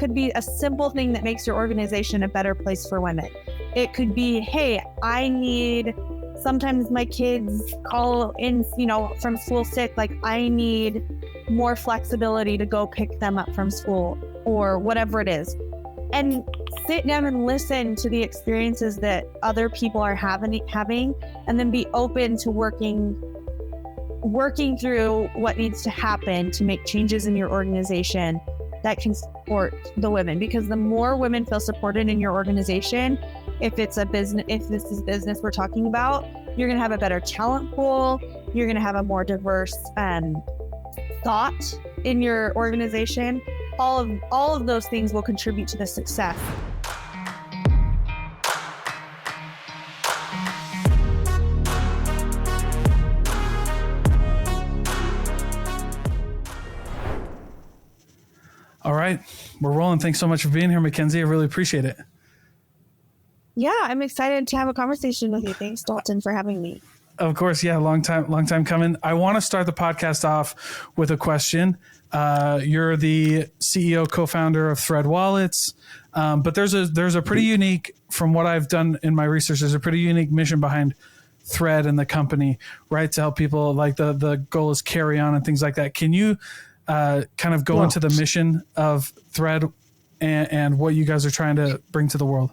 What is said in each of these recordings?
could be a simple thing that makes your organization a better place for women. It could be, hey, sometimes my kids call in, from school sick, like I need more flexibility to go pick them up from school or whatever it is. And sit down and listen to the experiences that other people are having, and then be open to working through what needs to happen to make changes in your organization that can support the women. Because the more women feel supported in your organization, if this is business we're talking about, you're going to have a better talent pool. You're going to have a more diverse thought in your organization. All of those things will contribute to the success. All right, we're rolling. Thanks so much for being here, McKenzie. I really appreciate it. Yeah, I'm excited to have a conversation with you. Thanks, Dalton, for having me. Of course, yeah, long time coming. I want to start the podcast off with a question. You're the CEO, co-founder of Thread Wallets, but there's a pretty unique, from what I've done in my research, there's a pretty unique mission behind Thread and the company, right? To help people, like the goal is carry on and things like that. Can you kind of go into the mission of Thread and what you guys are trying to bring to the world?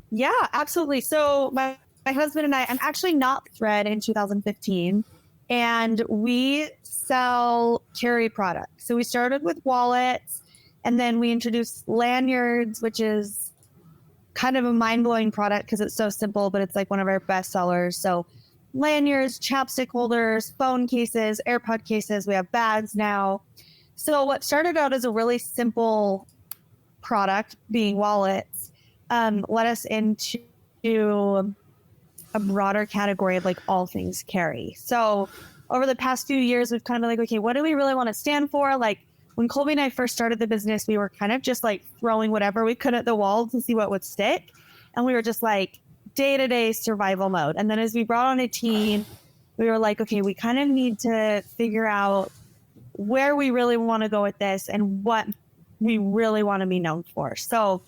Yeah, absolutely. So my husband and I'm actually not Thread in 2015, and we sell carry products. So we started with wallets, and then we introduced lanyards, which is kind of a mind-blowing product because it's so simple, but it's like one of our best sellers. So lanyards, chapstick holders, phone cases, AirPod cases. We have bags now. So what started out as a really simple product, being wallets, led us into a broader category of like all things carry. So over the past few years, we've kind of like, okay, what do we really want to stand for? Like when Colby and I first started the business, we were kind of just like throwing whatever we could at the wall to see what would stick. And we were just like day-to-day survival mode. And then as we brought on a team, we were like, okay, we kind of need to figure out where we really want to go with this and what we really want to be known for. So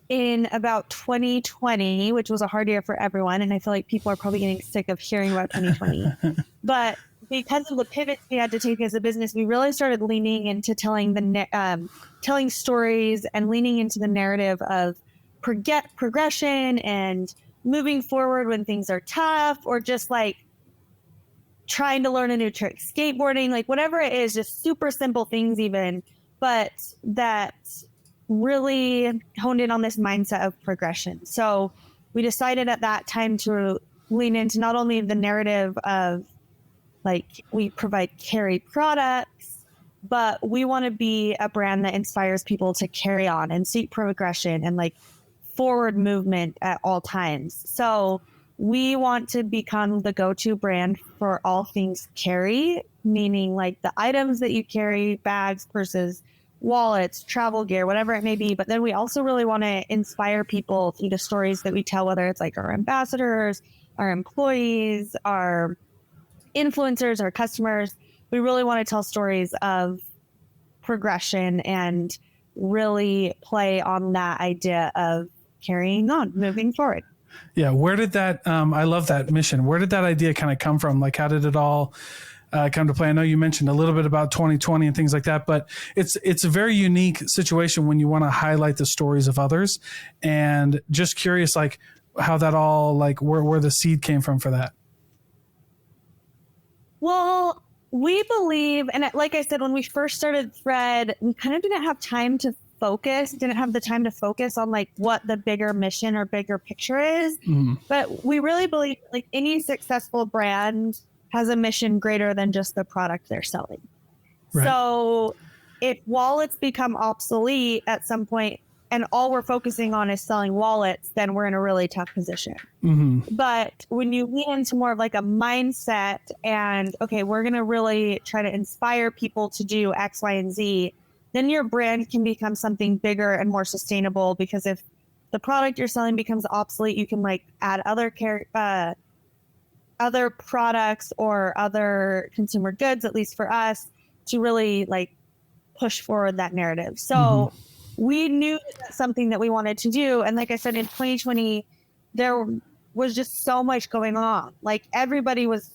in about 2020, which was a hard year for everyone, and I feel like people are probably getting sick of hearing about 2020, but because of the pivots we had to take as a business, we really started leaning into telling stories and leaning into the narrative of progression and moving forward when things are tough, or just like trying to learn a new trick, skateboarding, like whatever it is, just super simple things even, but that really honed in on this mindset of progression. So we decided at that time to lean into not only the narrative of like we provide carry products, but we want to be a brand that inspires people to carry on and seek progression and like forward movement at all times. So we want to become the go-to brand for all things carry, meaning like the items that you carry, bags, purses, wallets, travel gear, whatever it may be. But then we also really want to inspire people through the stories that we tell, whether it's like our ambassadors, our employees, our influencers, our customers. We really want to tell stories of progression and really play on that idea of carrying on, moving forward. Yeah. Where did that, I love that mission. Where did that idea kind of come from? Like, how did it all come to play? I know you mentioned a little bit about 2020 and things like that, but it's a very unique situation when you want to highlight the stories of others, and just curious, like how that all, like where the seed came from for that. Well, we believe, and like I said, when we first started Thread, we kind of didn't have the time to focus on like what the bigger mission or bigger picture is. Mm-hmm. But we really believe like any successful brand has a mission greater than just the product they're selling. Right. So if wallets become obsolete at some point and all we're focusing on is selling wallets, then we're in a really tough position. Mm-hmm. But when you lean into more of like a mindset and, okay, we're going to really try to inspire people to do X, Y, and Z, then your brand can become something bigger and more sustainable, because if the product you're selling becomes obsolete, you can like add other products or other consumer goods, at least for us, to really like push forward that narrative. So we knew that's something that we wanted to do. And like I said, in 2020, there was just so much going on. Like everybody was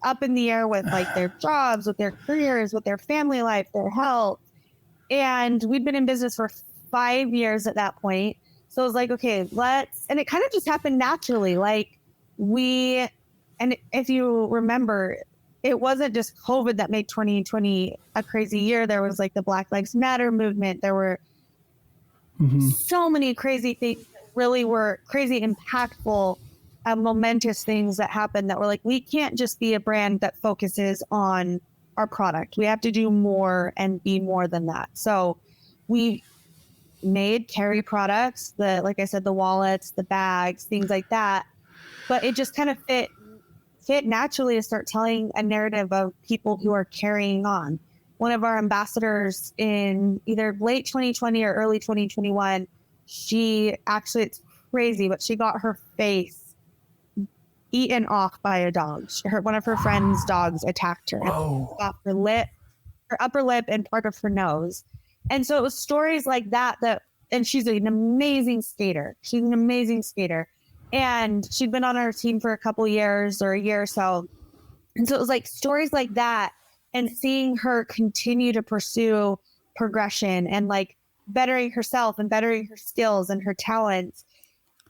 up in the air with like their jobs, with their careers, with their family life, their health. And we'd been in business for 5 years at that point. So it was like, okay, and it kind of just happened naturally. Like and if you remember, it wasn't just COVID that made 2020 a crazy year. There was like the Black Lives Matter movement. There were so many crazy things that really were crazy, impactful, momentous things that happened that were like, we can't just be a brand that focuses on our product. We have to do more and be more than that. So we made carry products, like I said, the wallets, the bags, things like that. But it just kind of fit naturally to start telling a narrative of people who are carrying on. One of our ambassadors in either late 2020 or early 2021, it's crazy, but she got her face eaten off by a dog. One of her friend's dogs attacked her. Off her upper lip and part of her nose. And so it was stories like that, and she's an amazing skater. And she'd been on our team for a couple years or a year or so. And so it was like stories like that, and seeing her continue to pursue progression and like bettering herself and bettering her skills and her talents,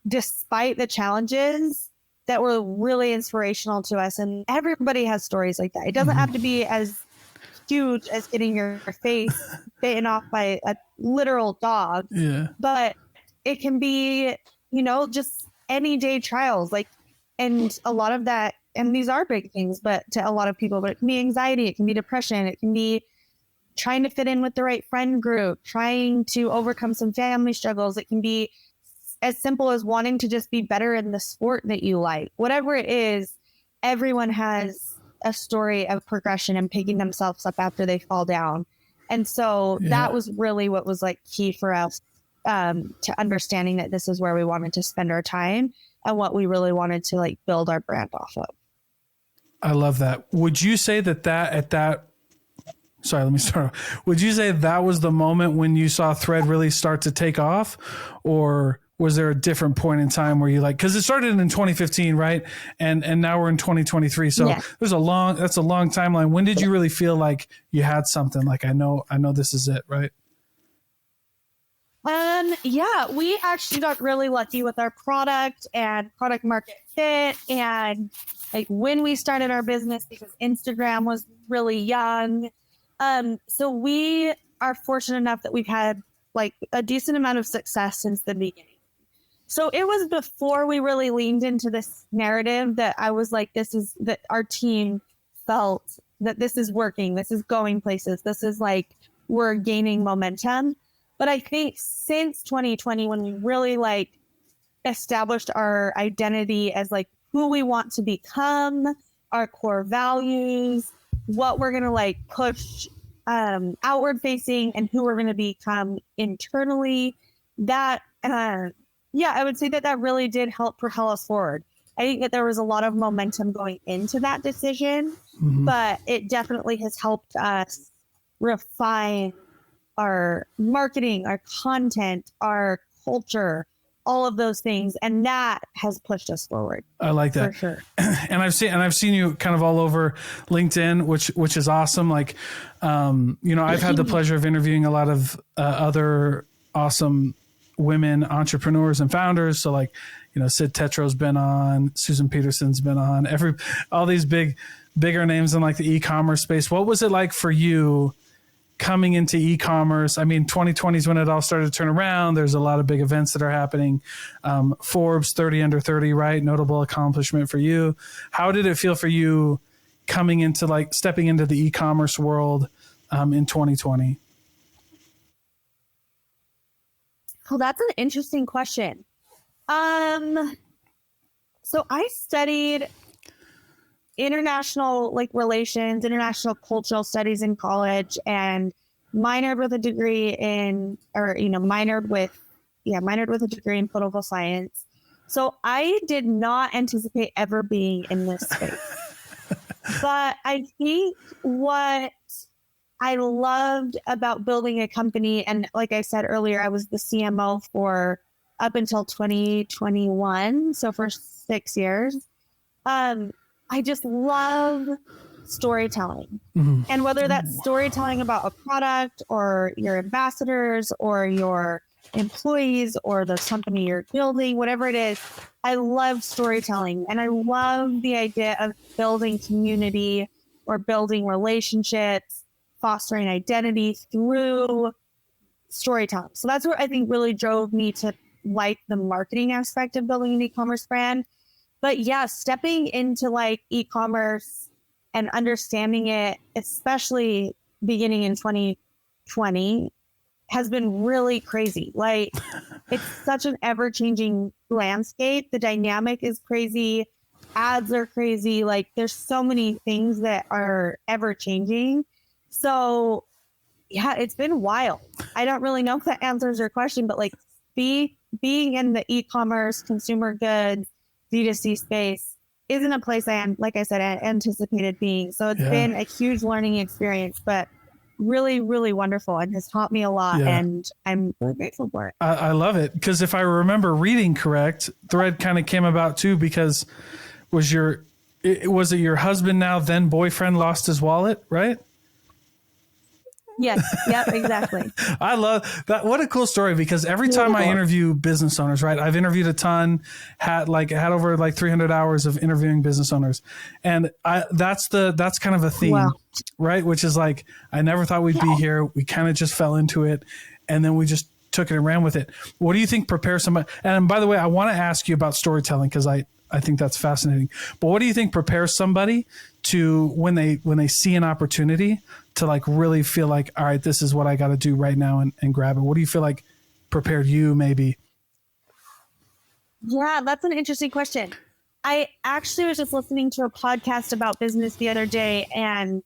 despite the challenges, that were really inspirational to us. And everybody has stories like that. It doesn't have to be as huge as getting your face bitten off by a literal dog. Yeah. But it can be, just any day trials. And a lot of that, and these are big things, but to a lot of people, but it can be anxiety, it can be depression, it can be trying to fit in with the right friend group, trying to overcome some family struggles. It can be as simple as wanting to just be better in the sport that you like. Whatever it is, everyone has a story of progression and picking themselves up after they fall down. And so that was really what was like key for us, to understanding that this is where we wanted to spend our time and what we really wanted to like build our brand off of. I love that. Would you say sorry, let me start. Would you say that was the moment when you saw Thread really start to take off, or was there a different point in time where you because it started in 2015, right? And now we're in 2023. So that's a long timeline. When did you really feel like you had something like, I know this is it, right? We actually got really lucky with our product and product market fit. And like when we started our business, because Instagram was really young. So we are fortunate enough that we've had like a decent amount of success since the beginning. So it was before we really leaned into this narrative that I was like, that our team felt that this is working. This is going places. This is like, we're gaining momentum. But I think since 2020, when we really like established our identity as like who we want to become, our core values, what we're going to like push outward facing, and who we're going to become internally, that I would say that really did help propel us forward. I think that there was a lot of momentum going into that decision, but it definitely has helped us refine our marketing, our content, our culture, all of those things. And that has pushed us forward. I like that. For sure. And I've seen you kind of all over LinkedIn, which is awesome. Like, I've had the pleasure of interviewing a lot of other awesome women entrepreneurs and founders. So like, Sid Tetro's been on, Susan Peterson's been on, all these bigger names in like the e-commerce space. What was it like for you coming into e-commerce? I mean, 2020 is when it all started to turn around. There's a lot of big events that are happening. Forbes 30 under 30, right? Notable accomplishment for you. How did it feel for you coming into like stepping into the e-commerce world in 2020? Oh, that's an interesting question. So I studied international relations, international cultural studies in college, and minored with a degree in political science. So I did not anticipate ever being in this space. But I think what I loved about building a company, and like I said earlier, I was the CMO for up until 2021, so for 6 years. I just love storytelling. Mm-hmm. And whether that's storytelling about a product or your ambassadors or your employees or the company you're building, whatever it is, I love storytelling. And I love the idea of building community or building relationships, fostering identity through storytelling. So that's what I think really drove me to like the marketing aspect of building an e-commerce brand. But yeah, stepping into like e-commerce and understanding it, especially beginning in 2020, has been really crazy. Like it's such an ever-changing landscape. The dynamic is crazy. Ads are crazy. Like there's so many things that are ever-changing. So yeah, it's been wild. I don't really know if that answers your question, but like being in the e-commerce, consumer goods, D2C space isn't a place I am, like I said, I anticipated being. So it's been a huge learning experience, but really, really wonderful and has taught me a lot. And I'm really grateful for it. I love it. Because if I remember reading correct, Thread kind of came about too because was it your husband now then boyfriend lost his wallet, right? Yes. Yep. Exactly. I love that. What a cool story, because every time I interview business owners, right? I've interviewed a ton, had over like 300 hours of interviewing business owners. And that's kind of a theme, right? Which is like, I never thought we'd be here. We kind of just fell into it. And then we just took it and ran with it. What do you think prepares somebody? And by the way, I want to ask you about storytelling because I think that's fascinating. But what do you think prepares somebody to when they see an opportunity to like really feel like, all right, this is what I got to do right now and grab it? What do you feel like prepared you maybe? Yeah, that's an interesting question. I actually was just listening to a podcast about business the other day, and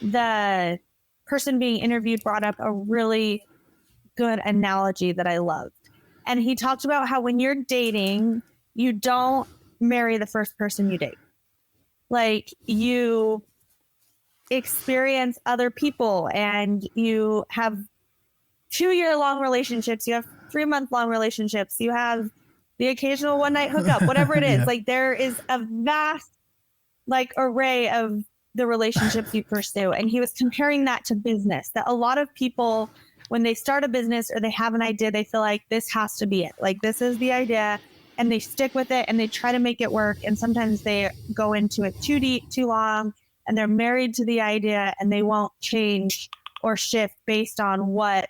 the person being interviewed brought up a really good analogy that I loved. And he talked about how when you're dating, you don't marry the first person you date. Like you experience other people and you have 2-year-long relationships, you have 3-month-long relationships, you have the occasional one-night hookup, whatever it is. Like there is a vast like array of the relationships you pursue. And he was comparing that to business, that a lot of people, when they start a business or they have an idea, they feel like this has to be it. Like this is the idea, and they stick with it and they try to make it work. And sometimes they go into it too deep, too long, and they're married to the idea and they won't change or shift based on what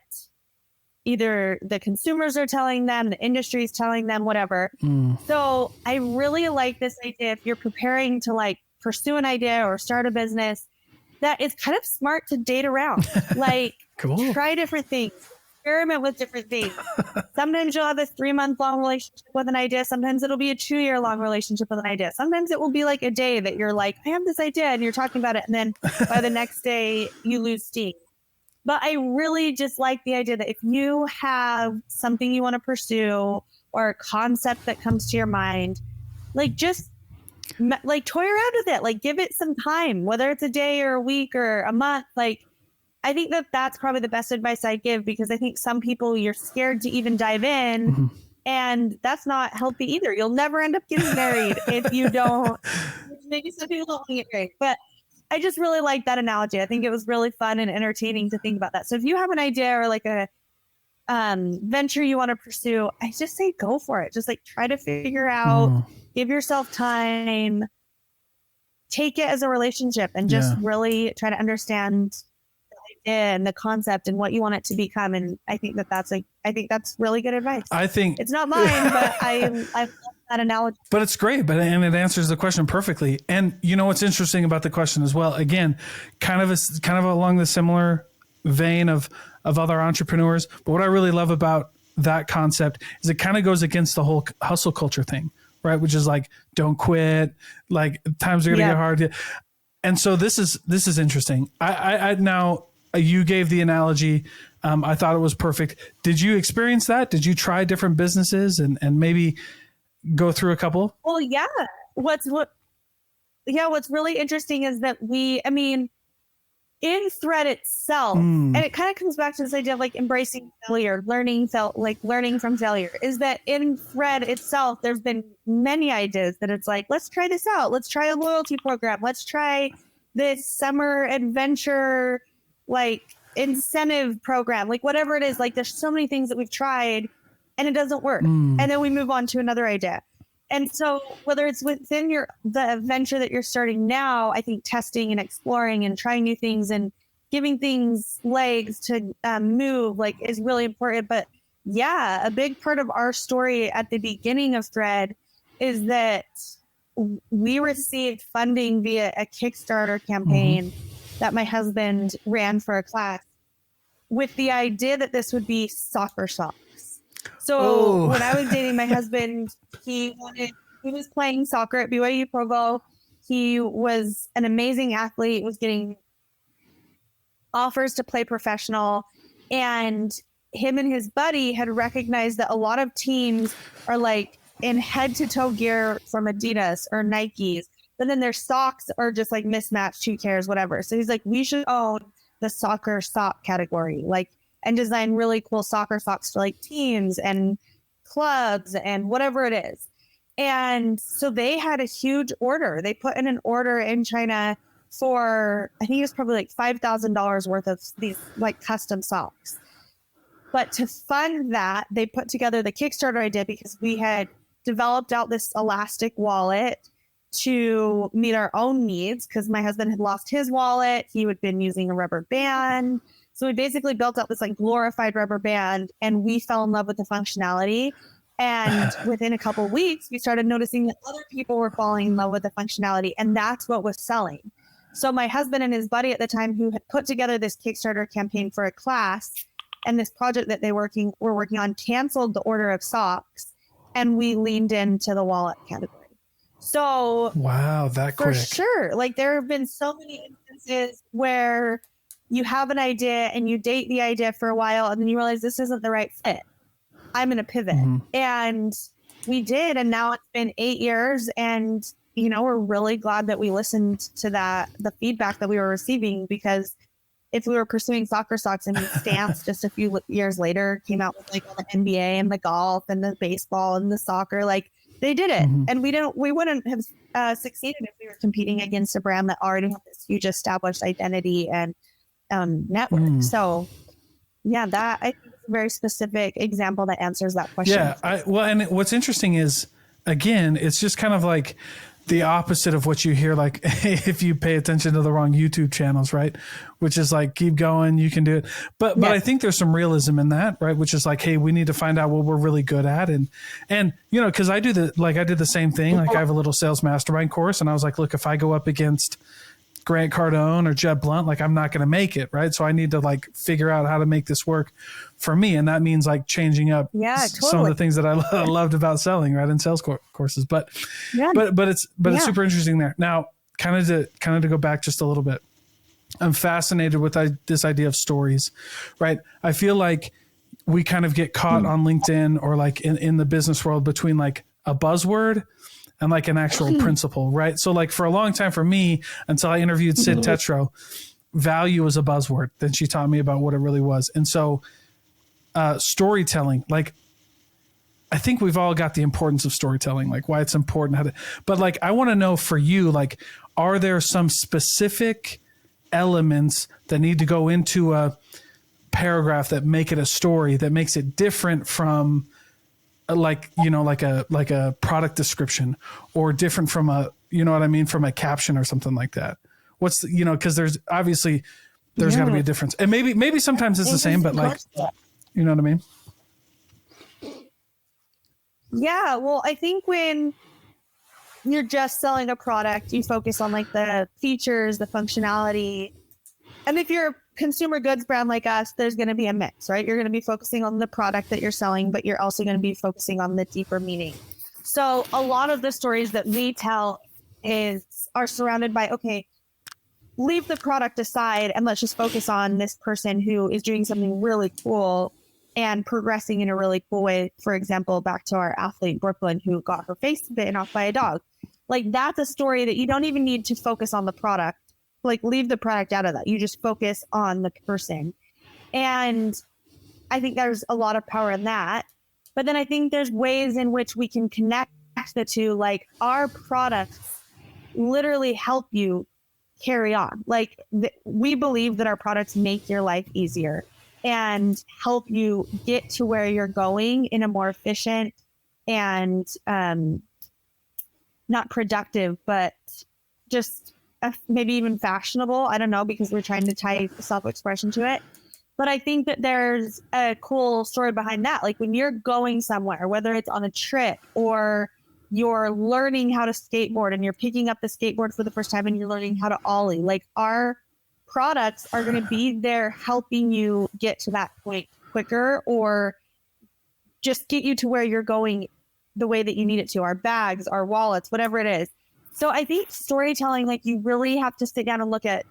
either the consumers are telling them, the industry is telling them, whatever. So I really like this idea. If you're preparing to like pursue an idea or start a business, that it's kind of smart to date around, like try different things, experiment with different things. Sometimes you'll have a 3-month-long relationship with an idea. Sometimes it'll be a 2-year-long relationship with an idea. Sometimes it will be like a day that you're like, I have this idea, and you're talking about it. And then by the next day you lose steam. But I really just like the idea that if you have something you want to pursue or a concept that comes to your mind, like just like toy around with it, like give it some time, whether it's a day or a week or a month. Like, I think that that's probably the best advice I give, because I think some people, you're scared to even dive in, and that's not healthy either. You'll never end up getting married if you don't. Maybe some people don't want to get married, but I just really like that analogy. I think it was really fun and entertaining to think about that. So if you have an idea or like a venture you want to pursue, I just say go for it. Just like try to figure out, give yourself time, take it as a relationship, and just really try to understand and the concept and what you want it to become. And I think that's really good advice. I think it's not mine, but I love that analogy. But it's great. And it answers the question perfectly. And you know, what's interesting about the question as well, again, kind of along the similar vein of other entrepreneurs. But what I really love about that concept is it kind of goes against the whole hustle culture thing, right? Which is like, don't quit. Like times are going to get hard. And so this is interesting. I now, you gave the analogy. I thought it was perfect. Did you experience that? Did you try different businesses and maybe go through a couple? Well, yeah. What's really interesting is that in Thread itself, and it kind of comes back to this idea of like embracing failure, learning from failure, is that in Thread itself, there's been many ideas that it's like, let's try this out. Let's try a loyalty program. Let's try this summer adventure, like incentive program, like whatever it is. Like there's so many things that we've tried and it doesn't work. And then we move on to another idea. And so whether it's within the venture that you're starting now, I think testing and exploring and trying new things and giving things legs to move like is really important. But yeah, a big part of our story at the beginning of Thread is that we received funding via a Kickstarter campaign that my husband ran for a class with the idea that this would be soccer socks. So when I was dating my husband, he was playing soccer at BYU Provo. He was an amazing athlete, was getting offers to play professional. And him and his buddy had recognized that a lot of teams are like in head to toe gear from Adidas or Nikes, but then their socks are just like mismatched, who cares, whatever. So he's like, we should own the soccer sock category, like, and design really cool soccer socks for like teams and clubs and whatever it is. And so they had a huge order. They put in an order in China for, I think it was probably like $5,000 worth of these like custom socks. But to fund that, they put together the Kickstarter idea because we had developed out this elastic wallet to meet our own needs because my husband had lost his wallet. He had been using a rubber band. So we basically built out this like glorified rubber band and we fell in love with the functionality. And within a couple of weeks, we started noticing that other people were falling in love with the functionality. And that's what was selling. So my husband and his buddy at the time who had put together this Kickstarter campaign for a class and this project that were working on canceled the order of socks. And we leaned into the wallet category. So wow, that for quick. Sure. Like there have been so many instances where you have an idea and you date the idea for a while and then you realize this isn't the right fit. I'm going to pivot. And we did. And now it's been 8 years and, you know, we're really glad that we listened to the feedback that we were receiving, because if we were pursuing soccer socks and Stance just a few years later came out with like all the NBA and the golf and the baseball and the soccer, like they did it. And we wouldn't have succeeded if we were competing against a brand that already had this huge established identity and network. So yeah, that I think is a very specific example that answers that question. Yeah. And what's interesting is, again, it's just kind of like the opposite of what you hear, like if you pay attention to the wrong YouTube channels, right? Which is like, keep going, you can do it. But I think there's some realism in that, right? Which is like, hey, we need to find out what we're really good at. And, you know, cause I did the same thing. Like I have a little sales mastermind course and I was like, look, if I go up against Grant Cardone or Jeb Blunt, like I'm not going to make it. Right. So I need to like figure out how to make this work for me. And that means like changing up some of the things that I loved about selling, right. In sales courses, but it's super interesting there. Now, kind of to go back just a little bit, I'm fascinated with this idea of stories, right? I feel like we kind of get caught on LinkedIn or like in the business world between like a buzzword and like an actual principle, right? So like for a long time for me, until I interviewed Sid Tetro, value was a buzzword. Then she taught me about what it really was. And so storytelling, like I think we've all got the importance of storytelling, like why it's important, but like, I want to know for you, like, are there some specific elements that need to go into a paragraph that make it a story that makes it different from like, you know, like a product description, or different from from a caption or something like that? What's, you know, cause there's obviously gotta be a difference, and maybe sometimes it's the same, but like, you know what I mean? Yeah. Well, I think when you're just selling a product, you focus on like the features, the functionality. And if you're a consumer goods brand like us, there's going to be a mix, right? You're going to be focusing on the product that you're selling, but you're also going to be focusing on the deeper meaning. So a lot of the stories that we tell are surrounded by, okay, leave the product aside and let's just focus on this person who is doing something really cool and progressing in a really cool way. For example, back to our athlete, Brooklyn, who got her face bitten off by a dog. Like that's a story that you don't even need to focus on the product. like leave the product out of that. You just focus on the person. And I think there's a lot of power in that. But then I think there's ways in which we can connect the two. Like our products literally help you carry on. Like we believe that our products make your life easier and help you get to where you're going in a more efficient and not productive, but just maybe even fashionable. I don't know, because we're trying to tie self-expression to it. But I think that there's a cool story behind that. Like when you're going somewhere, whether it's on a trip or you're learning how to skateboard and you're picking up the skateboard for the first time and you're learning how to ollie, like our products are going to be there helping you get to that point quicker or just get you to where you're going the way that you need it to. Our bags, our wallets, whatever it is. So I think storytelling, like you really have to sit down and look at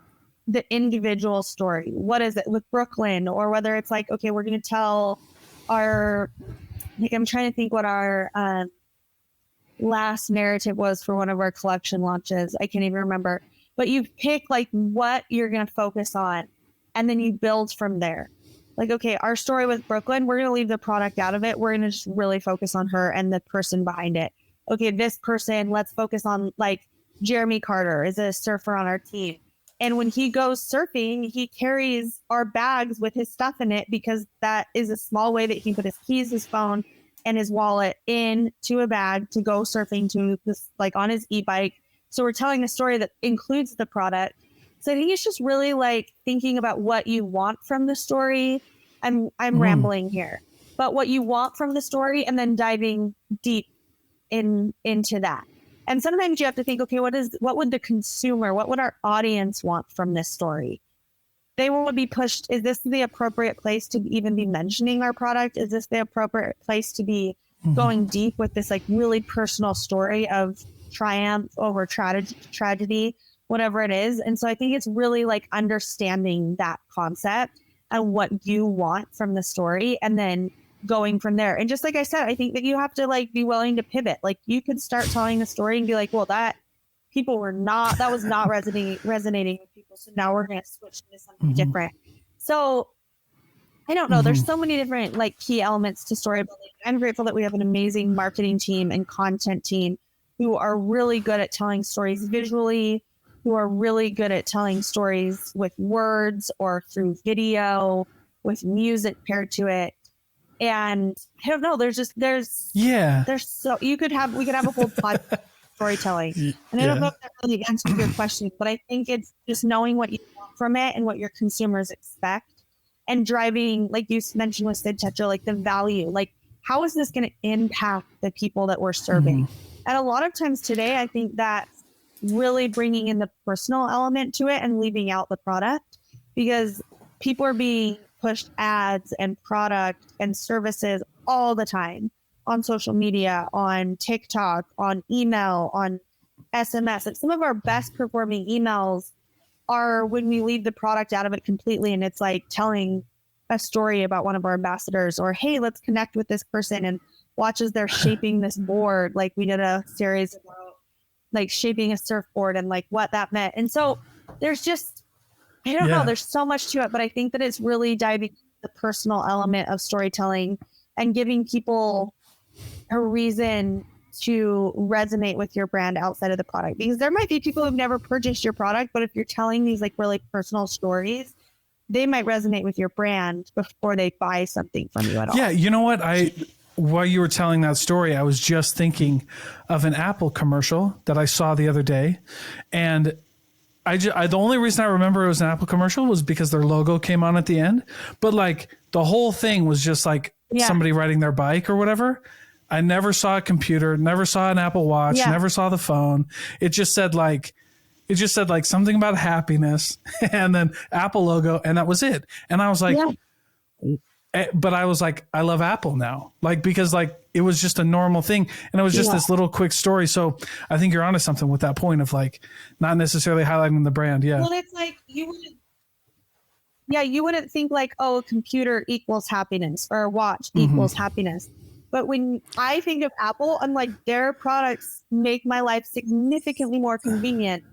the individual story. What is it with Brooklyn? Or whether it's like, okay, we're going to tell our, like, I'm trying to think what our last narrative was for one of our collection launches. I can't even remember, but you pick like what you're going to focus on and then you build from there. Like, okay, our story with Brooklyn, we're going to leave the product out of it. We're going to just really focus on her and the person behind it. Okay, this person, let's focus on like Jeremy Carter is a surfer on our team. And when he goes surfing, he carries our bags with his stuff in it because that is a small way that he can put his keys, his phone, and his wallet into a bag to go surfing to this, like on his e-bike. So we're telling a story that includes the product. So I think it's just really like thinking about what you want from the story. I'm rambling here, but what you want from the story and then diving deep into that. And sometimes you have to think, okay, what would the consumer, what would our audience want from this story? They will be pushed. Is this the appropriate place to even be mentioning our product? Is this the appropriate place to be going deep with this like really personal story of triumph over tragedy, whatever it is? And so I think it's really like understanding that concept and what you want from the story and then going from there. And just like I said, I think that you have to like be willing to pivot. Like you could start telling a story and be like, well, that was not resonating with people. So now we're going to switch to something different. So I don't know. There's so many different like key elements to storytelling. I'm grateful that we have an amazing marketing team and content team who are really good at telling stories visually, who are really good at telling stories with words or through video, with music paired to it. And I don't know, we could have a whole podcast storytelling. And I don't know if that really answers your question, but I think it's just knowing what you want from it and what your consumers expect and driving, like you mentioned with Sid Tetra, like the value, like how is this going to impact the people that we're serving? And a lot of times today, I think that's really bringing in the personal element to it and leaving out the product because people are being pushed ads and product and services all the time on social media, on TikTok, on email, on SMS. Like some of our best performing emails are when we leave the product out of it completely. And it's like telling a story about one of our ambassadors or, hey, let's connect with this person and watch as they're shaping this board. Like we did a series about like shaping a surfboard and like what that meant. And so there's just, I don't know. There's so much to it, but I think that it's really diving into the personal element of storytelling and giving people a reason to resonate with your brand outside of the product. Because there might be people who've never purchased your product, but if you're telling these like really personal stories, they might resonate with your brand before they buy something from you at all. Yeah, you know what? While you were telling that story, I was just thinking of an Apple commercial that I saw the other day, and the only reason I remember it was an Apple commercial was because their logo came on at the end. But like the whole thing was just like somebody riding their bike or whatever. I never saw a computer, never saw an Apple Watch, never saw the phone. It just said like something about happiness and then Apple logo. And that was it. And I was like, but I was like, I love Apple now. Like, because like it was just a normal thing. And it was just this little quick story. So I think you're onto something with that point of like, not necessarily highlighting the brand. Yeah. Well, it's like, you wouldn't think like, oh, a computer equals happiness or a watch equals happiness. But when I think of Apple, I'm like, their products make my life significantly more convenient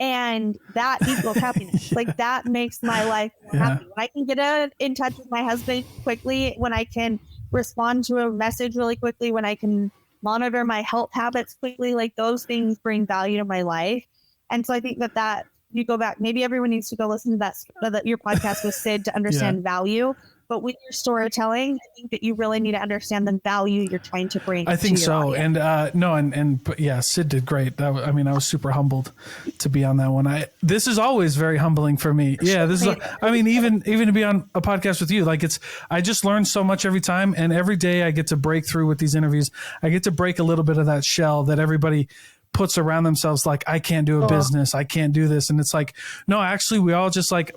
And that equals happiness. Like that makes my life more happy. When I can get in touch with my husband quickly, when I can respond to a message really quickly, when I can monitor my health habits quickly, like those things bring value to my life. And so I think that you go back, maybe everyone needs to go listen to that your podcast with Sid to understand value. But with your storytelling, I think that you really need to understand the value you're trying to bring. I think to your so. audience. But yeah, Sid did great. I was super humbled to be on that one. This is always very humbling for me. Yeah. Even to be on a podcast with you, like I just learn so much every time. And every day I get to break through with these interviews. I get to break a little bit of that shell that everybody puts around themselves. Like, I can't do a business. I can't do this. And it's like, no, actually we all just like,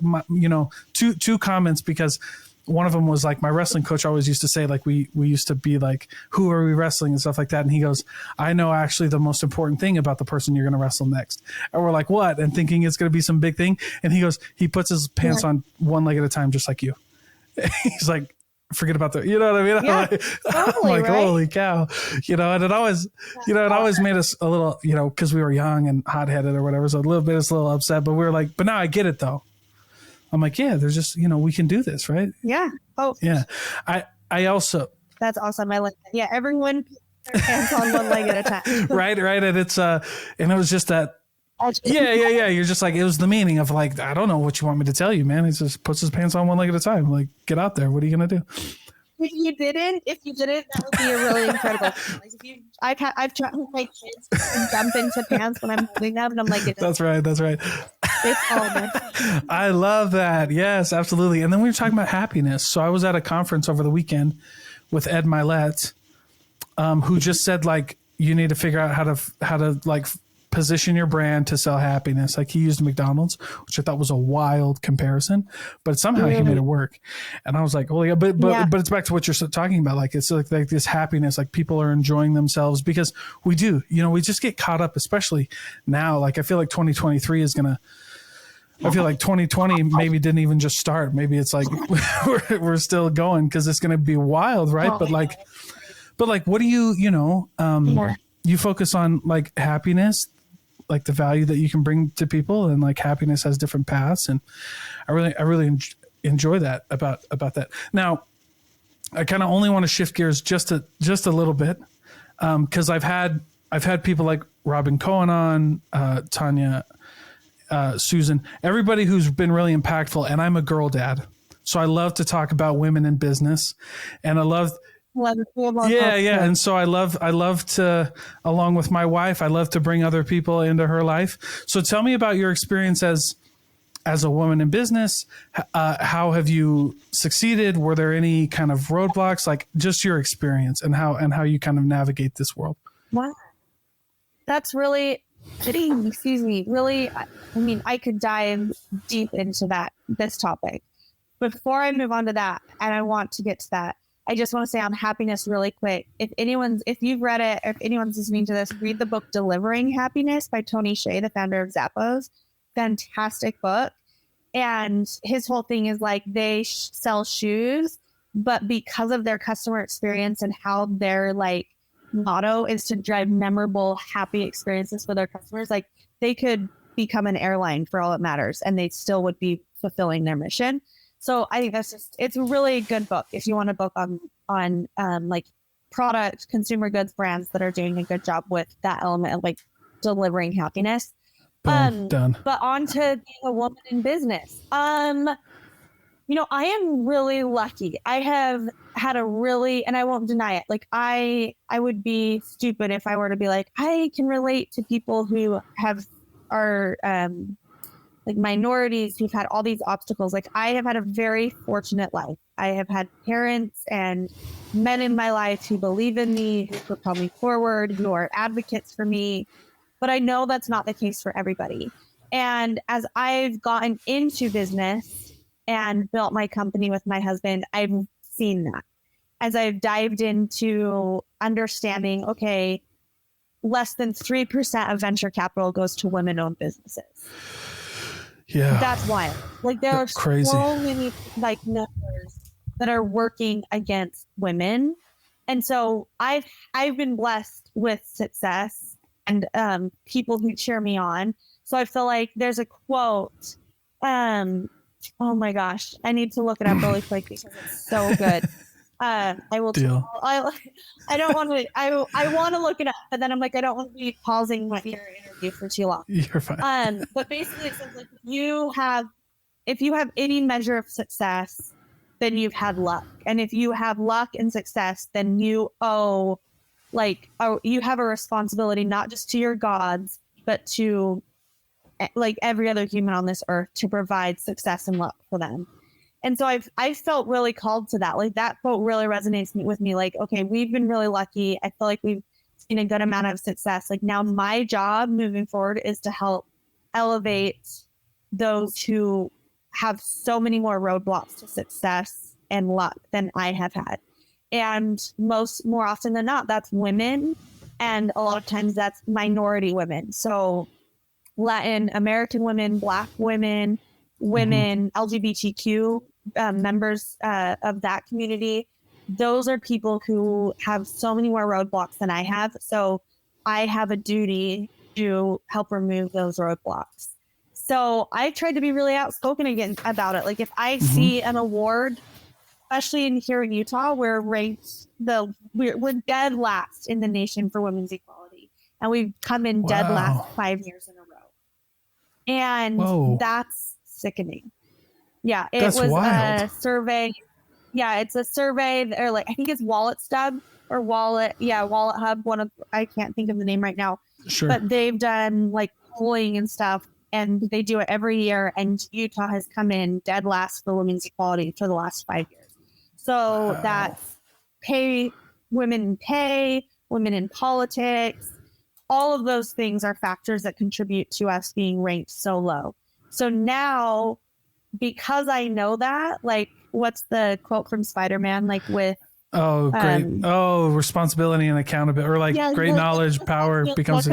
two comments, because one of them was like, my wrestling coach always used to say, like, we used to be like, who are we wrestling and stuff like that. And he goes, I know actually the most important thing about the person you're going to wrestle next. And we're like, what? And thinking it's going to be some big thing. And he goes, he puts his pants on one leg at a time, just like you. He's like, forget about you know what I mean? Yeah, I'm like, right? Holy cow, and it always, it always made us a little, cause we were young and hot headed or whatever. So a little bit, it's a little upset, but we were like, but now I get it though. I'm like, yeah, there's just, we can do this, right? Yeah. Oh, yeah. I also. That's awesome. I like that. Yeah. Everyone puts their hands on one leg at a time. Right. And it's, and it was just that. Yeah. You're just like, it was the meaning of like, I don't know what you want me to tell you, man. He just puts his pants on one leg at a time. Like, get out there. What are you going to do? If you didn't, that would be a really incredible thing. Like I've tried with my kids to jump into pants when I'm holding them, and I'm like, that's right. It's all good. I love that. Yes, absolutely. And then we were talking about happiness. So I was at a conference over the weekend with Ed Milet, who just said, like, you need to figure out how to like position your brand to sell happiness. Like, he used McDonald's, which I thought was a wild comparison, but somehow he made it work. And I was like, oh yeah, but it's back to what you're talking about. Like, it's like this happiness, like people are enjoying themselves, because we do, we just get caught up, especially now. Like, I feel like 2023 is going to, I feel like 2020 maybe didn't even just start. Maybe it's like we're still going, because it's going to be wild. Right. But like, what do you focus on, like happiness, like the value that you can bring to people, and like happiness has different paths. And I really enjoy that about that. Now, I kind of only want to shift gears just a little bit. Cause I've had people like Robin Cohen on, Tanya, Susan, everybody who's been really impactful. And I'm a girl dad, so I love to talk about women in business, and I love. Yeah. And so I love to, along with my wife, I love to bring other people into her life. So tell me about your experience as a woman in business. How have you succeeded? Were there any kind of roadblocks? Like, just your experience and how you kind of navigate this world. Wow. That's really, really, I could dive deep into this topic. But before I move on to that, and I want to get to that, I just want to say on happiness really quick. If you've read it, or if anyone's listening to this, read the book Delivering Happiness by Tony Hsieh, the founder of Zappos. Fantastic book. And his whole thing is like, they sell shoes, but because of their customer experience and how their like motto is to drive memorable, happy experiences for their customers, like they could become an airline for all it matters, and they still would be fulfilling their mission. So I think it's a really good book if you want a book on like product, consumer goods brands that are doing a good job with that element of like delivering happiness. Boom, done. But on to being a woman in business. I am really lucky. I have had and I won't deny it. Like I would be stupid if I were to be like, I can relate to people who are like minorities who've had all these obstacles. Like I have had a very fortunate life. I have had parents and men in my life who believe in me, who propel me forward, who are advocates for me. But I know that's not the case for everybody. And as I've gotten into business and built my company with my husband, I've seen that. As I've dived into understanding, okay, less than 3% of venture capital goes to women-owned businesses. Yeah, that's wild. Like there are crazy. So many like numbers that are working against women, and so I've been blessed with success and people who cheer me on. So I feel like there's a quote. Oh my gosh, I need to look it up really quick because it's so good. I will. Deal. I don't want to. I want to look it up, but then I'm like, I don't want to be pausing my interview for too long. You're fine. But basically, it says like if you have any measure of success, then you've had luck, and if you have luck and success, then you owe, you have a responsibility not just to your gods, but to like every other human on this earth to provide success and luck for them. And so I felt really called to that. Like that quote really resonates with me. Like, okay, we've been really lucky. I feel like we've seen a good amount of success. Like now my job moving forward is to help elevate those who have so many more roadblocks to success and luck than I have had. And more often than not, that's women. And a lot of times that's minority women. So Latin American women, Black women, LGBTQ members of that community. Those are people who have so many more roadblocks than I have. So I have a duty to help remove those roadblocks. So I tried to be really outspoken again about it. Like if I see an award, especially here in Utah, we're ranked we're dead last in the nation for women's equality, and we've come in dead last 5 years in a row. And that's sickening. Yeah, it was wild. A survey. Yeah, it's a survey, or like I think it's Wallet Stub or Wallet Hub. I can't think of the name right now. Sure. But they've done like polling and stuff, and they do it every year. And Utah has come in dead last for women's equality for the last 5 years. So that's women in politics. All of those things are factors that contribute to us being ranked so low. So now, because I know that, like, what's the quote from Spider-Man? Like with responsibility and accountability, or like great knowledge, power becomes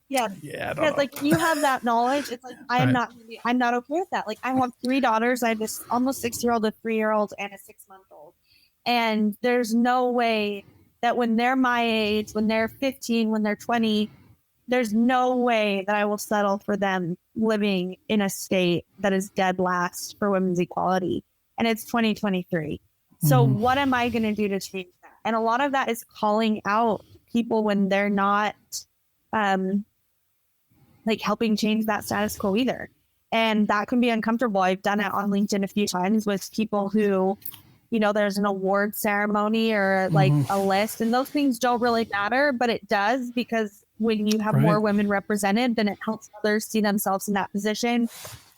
Yeah. Because like you have that knowledge. It's like I'm not okay with that. Like I have 3 daughters. I have this almost 6-year-old, a 3-year-old, and a 6-month-old. And there's no way that when they're my age, when they're 15, when they're 20, there's no way that I will settle for them living in a state that is dead last for women's equality. And it's 2023. So what am I going to do to change that? And a lot of that is calling out people when they're not like helping change that status quo either. And that can be uncomfortable. I've done it on LinkedIn a few times with people who, you know, there's an award ceremony or like a list, and those things don't really matter, but it does, because when you have more women represented, then it helps others see themselves in that position.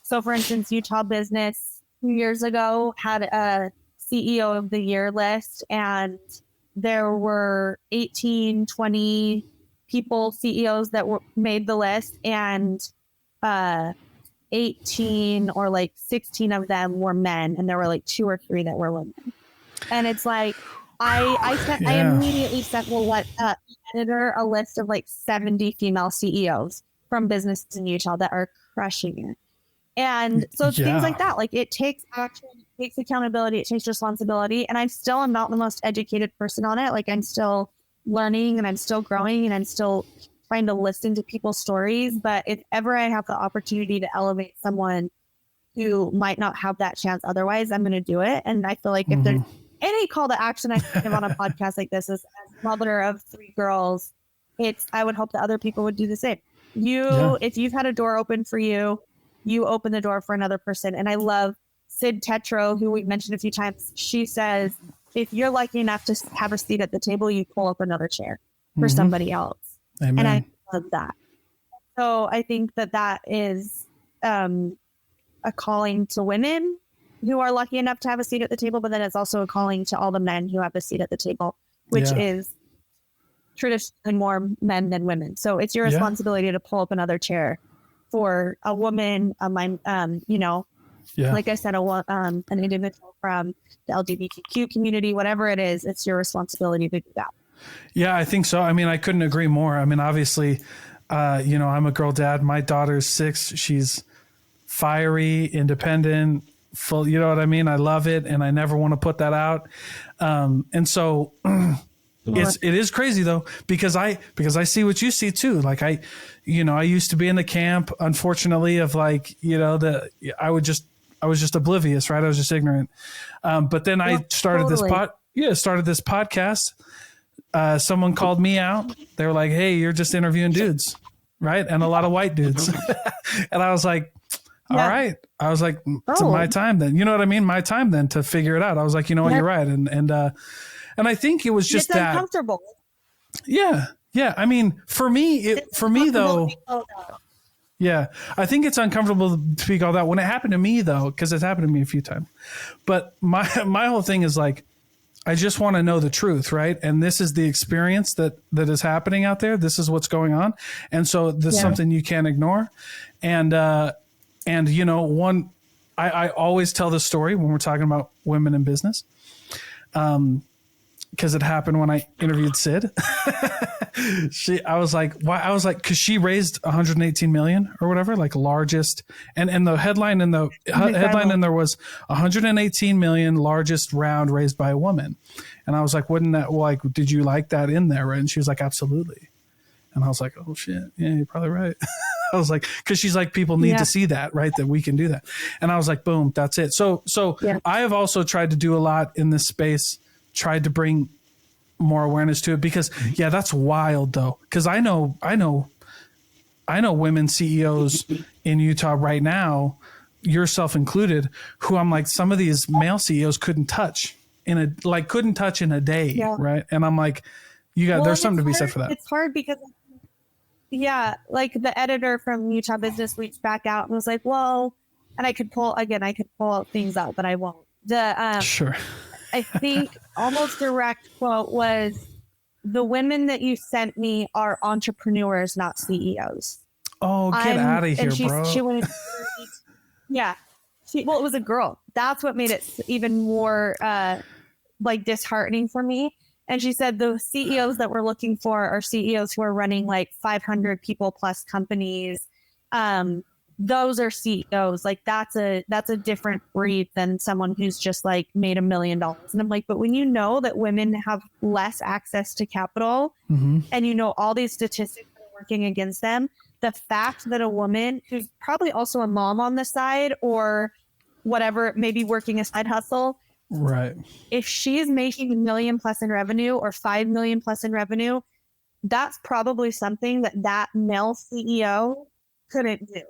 So for instance, Utah Business 2 years ago had a CEO of the year list, and there were 18, 20 people, CEOs that made the list, and 18 or like 16 of them were men, and there were like 2 or 3 that were women. And it's like I immediately sent editor a list of like 70 female CEOs from businesses in Utah that are crushing it. And so it's things like that. Like it takes action, it takes accountability, it takes responsibility. And I still am not the most educated person on it. Like I'm still learning and I'm still growing and I'm still trying to listen to people's stories. But if ever I have the opportunity to elevate someone who might not have that chance otherwise, I'm going to do it. And I feel like if there's any call to action I can give on a podcast like this, as mother of 3 girls, I would hope that other people would do the same. If you've had a door open for you, you open the door for another person. And I love Sid Tetro, who we've mentioned a few times. She says, if you're lucky enough to have a seat at the table, you pull up another chair for somebody else. Amen. And I love that. So I think that is a calling to women who are lucky enough to have a seat at the table, but then it's also a calling to all the men who have a seat at the table, which is traditionally more men than women. So it's your responsibility to pull up another chair for a woman, like I said, an individual from the LGBTQ community, whatever it is, it's your responsibility to do that. Yeah, I think so. I mean, I couldn't agree more. I mean, obviously, I'm a girl dad. My daughter's 6. She's fiery, independent, full, you know what I mean? I love it. And I never want to put that out. And so It is crazy though, because I see what you see too. Like I used to be in the camp, unfortunately, of like, I was just oblivious, right? I was just ignorant. But then I started started this podcast. Someone called me out. They were like, "Hey, you're just interviewing dudes, right?" And a lot of white dudes. And I was like, all right. I was like, it's my time then. You know what I mean? My time then to figure it out. I was like, you know what, you're right. And I think it was just that uncomfortable. Yeah. Yeah. I mean, for me though, I think it's uncomfortable to speak all that when it happened to me though, because it's happened to me a few times. But my whole thing is like, I just want to know the truth, right? And this is the experience that is happening out there. This is what's going on. And so this is something you can't ignore. And I always tell this story when we're talking about women in business. Because it happened when I interviewed Sid. I was like, why? I was like, because she raised 118 million or whatever, like largest, and the headline in there was 118 million largest round raised by a woman, and I was like, wouldn't that did you like that in there? Right? And she was like, absolutely, and I was like, oh shit, yeah, you're probably right. I was like, because she's like, people need to see that, right? That we can do that, and I was like, boom, that's it. So I have also tried to do a lot in this space. Tried to bring more awareness to it because that's wild though. Cause I know women CEOs in Utah right now, yourself included, who I'm like, some of these male CEOs couldn't touch in a day. Right. And I'm like, there's something to be said for that. It's hard because like the editor from Utah Business reached back out and was like, well, and I could pull out things out, but I won't. Sure. I think almost direct quote was, the women that you sent me are entrepreneurs, not CEOs. Oh, get out of here, bro. She went, it was a girl. That's what made it even more disheartening for me. And she said the CEOs that we're looking for are CEOs who are running like 500 people plus companies. Those are CEOs. Like that's a different breed than someone who's just like made $1 million. And I'm like, but when you know that women have less access to capital and you know all these statistics that are working against them, the fact that a woman who's probably also a mom on the side or whatever, maybe working a side hustle, right? If she's making $1 million plus in revenue or $5 million plus in revenue, that's probably something that male CEO couldn't do.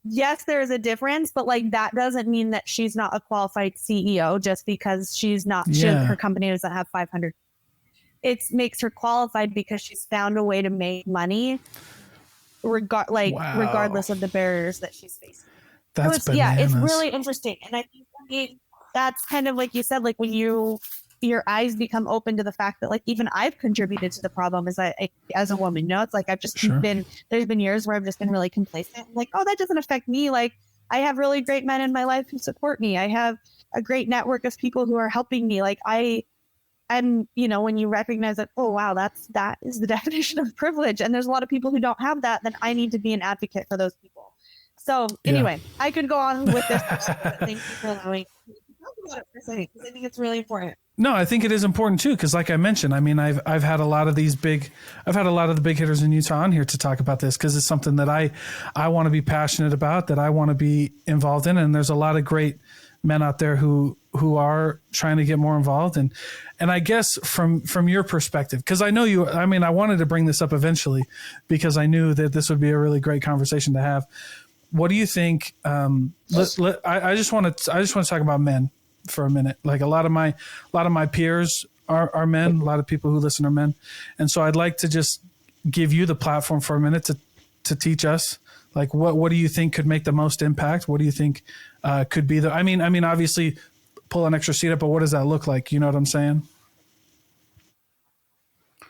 Yes, there is a difference, but like that doesn't mean that she's not a qualified CEO just because she's not. Her company doesn't have 500. It makes her qualified because she's found a way to make money, regardless of the barriers that she's facing. That's bananas. It's really interesting, and I think that's kind of like you said, like when your eyes become open to the fact that like even I've contributed to the problem as a woman, it's like I've just there's been years where I've just been really complacent. I'm like, oh, that doesn't affect me. Like I have really great men in my life who support me. I have a great network of people who are helping me. Like I'm, when you recognize that, oh, wow, that is the definition of privilege. And there's a lot of people who don't have that, then I need to be an advocate for those people. So anyway, I could go on with this. Thank you for allowing me to talk about it for a second because I think it's really important. No, I think it is important too, because like I mentioned, I mean, I've had a lot of the big hitters in Utah on here to talk about this because it's something that I want to be passionate about, that I want to be involved in, and there's a lot of great men out there who are trying to get more involved, and I guess from your perspective, because I know you, I mean, I wanted to bring this up eventually because I knew that this would be a really great conversation to have. What do you think? I just want to talk about men for a minute. Like a lot of my peers are men. A lot of people who listen are men. And so I'd like to just give you the platform for a minute to teach us, like, what do you think could make the most impact? What do you think could be I mean, obviously pull an extra seat up, but what does that look like? You know what I'm saying?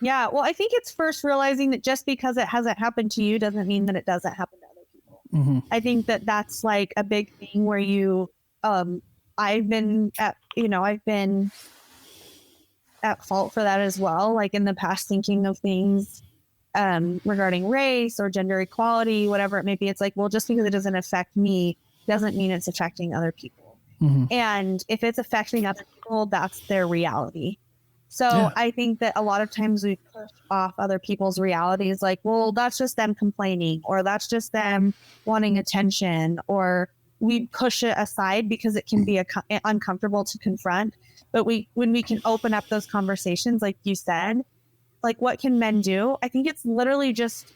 Yeah. Well, I think it's first realizing that just because it hasn't happened to you doesn't mean that it doesn't happen to other people. Mm-hmm. I think that's like a big thing where I've been at fault for that as well. Like in the past, thinking of things regarding race or gender equality, whatever it may be. It's like, well, just because it doesn't affect me doesn't mean it's affecting other people. Mm-hmm. And if it's affecting other people, that's their reality. So I think that a lot of times we push off other people's realities like, well, that's just them complaining, or that's just them wanting attention, or we push it aside because it can be uncomfortable to confront. But when we can open up those conversations, like you said, like what can men do? I think it's literally just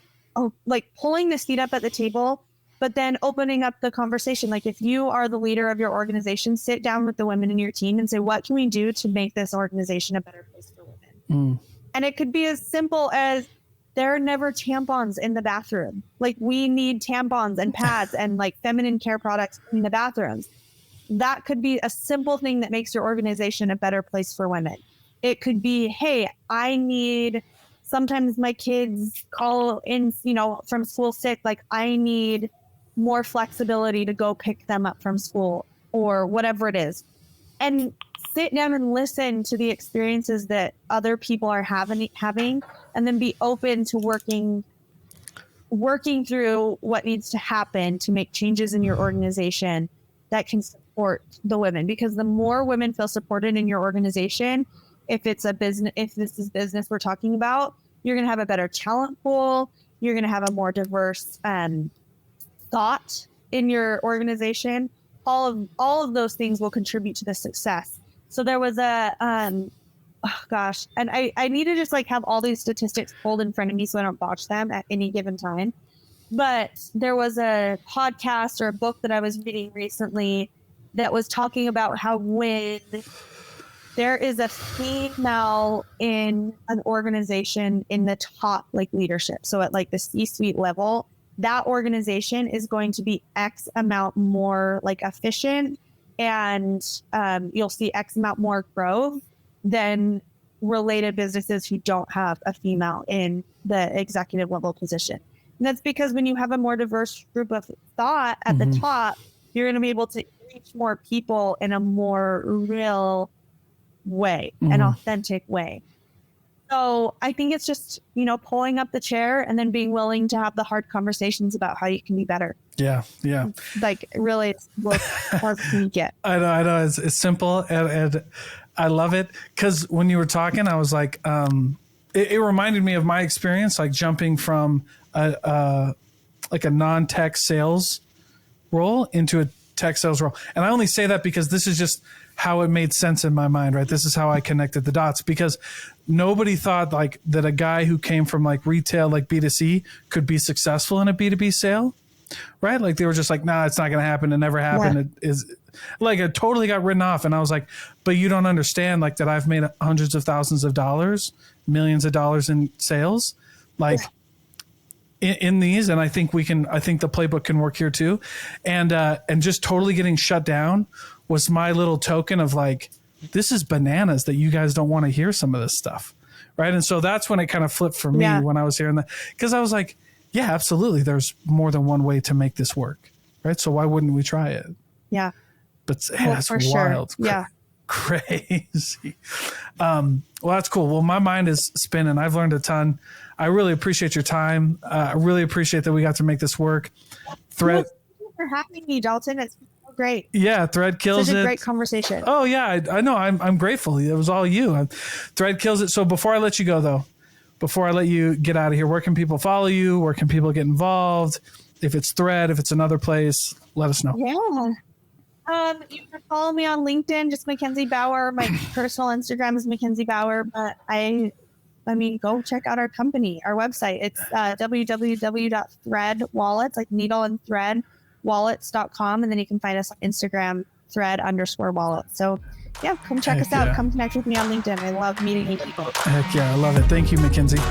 like pulling the seat up at the table, but then opening up the conversation. Like if you are the leader of your organization, sit down with the women in your team and say, what can we do to make this organization a better place for women? And it could be as simple as there are never tampons in the bathroom. Like we need tampons and pads and like feminine care products in the bathrooms. That could be a simple thing that makes your organization a better place for women. It could be, hey, sometimes my kids call in, from school sick. Like I need more flexibility to go pick them up from school or whatever it is. And sit down and listen to the experiences that other people are having, and then be open to working through what needs to happen to make changes in your organization that can support the women. Because the more women feel supported in your organization, if this is business we're talking about, you're going to have a better talent pool. You're going to have a more diverse thought in your organization. All of those things will contribute to the success. So there was and I need to just like have all these statistics pulled in front of me so I don't botch them at any given time. But there was a podcast or a book that I was reading recently that was talking about how when there is a female in an organization in the top like leadership, so at like the C-suite level, that organization is going to be X amount more like efficient, and you'll see X amount more growth than related businesses who don't have a female in the executive level position. And that's because when you have a more diverse group of thought at the top, you're going to be able to reach more people in a more real way, an authentic way. So I think it's just, pulling up the chair and then being willing to have the hard conversations about how you can be better. Yeah. Yeah. Like really, it's what more can you get? I know. It's simple. And I love it. Cause when you were talking, I was like, it reminded me of my experience, like jumping from a non-tech sales role into a tech sales role. And I only say that because this is just how it made sense in my mind, right? This is how I connected the dots, because nobody thought like that a guy who came from like retail, like B2C, could be successful in a B2B sale, right? Like they were just like, nah, it's not going to happen. It never happened. Yeah. It is like, it totally got written off. And I was like, but you don't understand like that I've made hundreds of thousands of dollars, millions of dollars in sales, like in these. And I think the playbook can work here too. And just totally getting shut down was my little token of like, this is bananas that you guys don't want to hear some of this stuff. Right. And so that's when it kind of flipped for me when I was hearing that, because I was like, yeah, absolutely. There's more than one way to make this work. Right. So why wouldn't we try it? Yeah. But that's wild. Sure. Yeah. Crazy. Well, that's cool. Well, my mind is spinning. I've learned a ton. I really appreciate your time. I really appreciate that we got to make this work. Thread. Thank you for having me, Dalton. It's so great. Yeah, Thread kills it. Such a great conversation. Oh yeah, I know. I'm grateful. It was all you. Thread kills it. So before I let you go, though, before I let you get out of here, where can people follow you? Where can people get involved? If it's Thread, if it's another place, let us know. Yeah. You can follow me on LinkedIn, just McKenzie Bauer. My personal Instagram is McKenzie Bauer, but I mean, go check out our company, our website. It's www.threadwallets, like needle and thread wallets.com. And then you can find us on Instagram, thread_wallet. So yeah, come check us out. Come connect with me on LinkedIn. I love meeting new people. Heck yeah. I love it. Thank you, McKenzie.